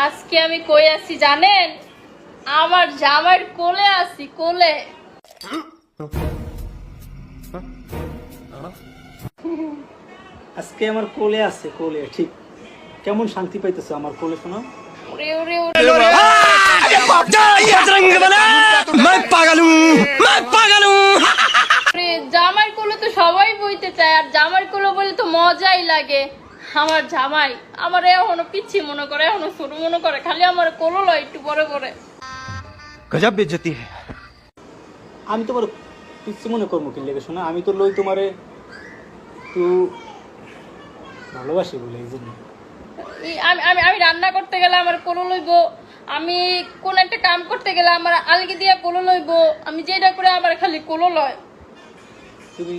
আজকে আমি কই আছি জানেন? আমার জামাইয়ের কোলে আছি, কোলে। আজকে আমার কোলে আছে, কোলে ঠিক কেমন শান্তি পাইতেছে আমার কোলে শোনা। ওরে ওরে ওরে জামাইয়ের কোলে তো সবাই বইতে চায়, আর জামাইয়ের কোলে বলে তো মজাই লাগে। আমার জামাই আমার এখনো পিচ্ছি মনে করে, এখনো ছোট মনে করে, খালি আমার কোলো লয় একটু বড় করে। गजब बेइज्जती है। আমি তোমার পিচ্ছি মনে করবো কি লেগে শোনা, আমি তো লই তোমারে একটু ভালোবাসি বলে এই জন্য। আমি আমি আমি রান্না করতে গেলে আমার কোলো লইব, আমি কোন একটা কাম করতে গেলে আমার আলগি দিয়া কোলো লইব, আমি যেটা করে আমার খালি কোলো লয়। তুমি